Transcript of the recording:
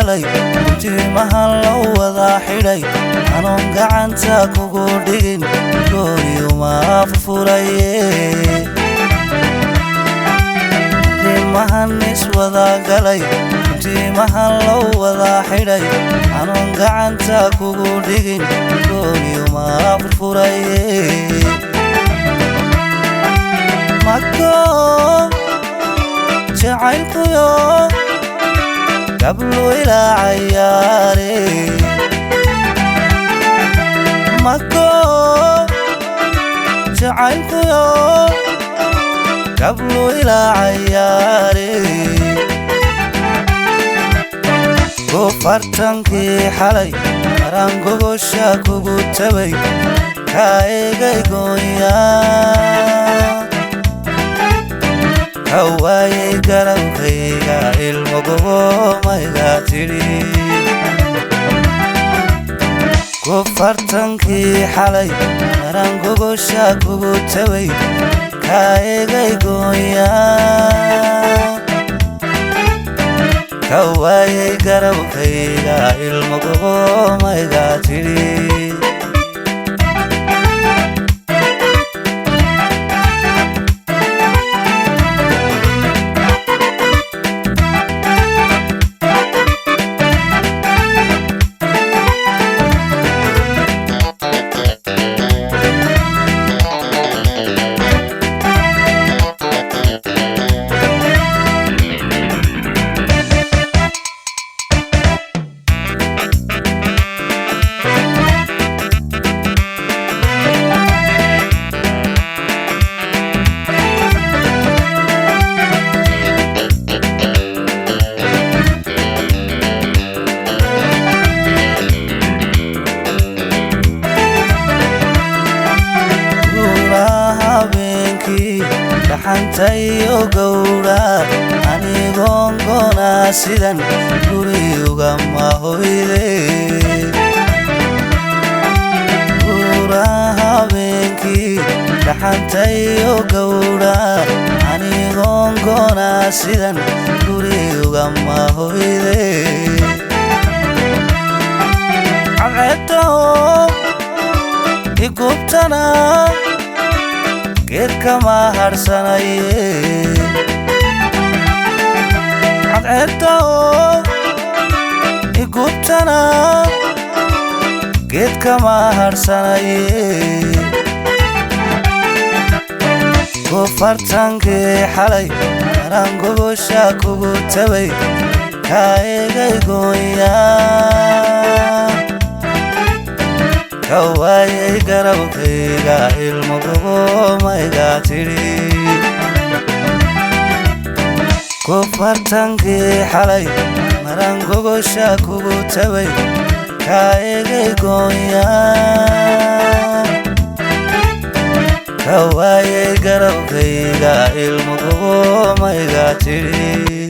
galay timahan loo wada xidhay anoon gacanta kugu dhigin gooriyuma furaye timahan iswada galay timahan loo wada xidhay anoon gacanta kugu dhigin gooriyuma furaye mako jacaylkuyo قبل إلى عياري مكو جعلك يوم قبل إلى عياري كفرتنكي حالي رانغو بوشاكو بوتبي كايغي قويا هواي قربكيغا المقبو مايغا تري كفرتنكي حالي رانغو بوشاكو بوتبي كايغي قويا هواي قربكيغا المقبو مايغا تري xantayo gowra anigoon goona sidan guriyuga ma hoyde gura habeenkii xantayo gowra anigoon goona sidan guriyuga ma hoyde عقدتو igubtana geedka ma harsanaye cadceedda igubtana geedka ma harsanaye kufartankii xalay rangogosha kugu tabay kaegay gooya كواي قربكيغا المقبو مايغا تري كفرتنكي حالي مرانغوغو شاكوغو تبي كايغي قويا كواي قربكيغا المقبو مايغا تري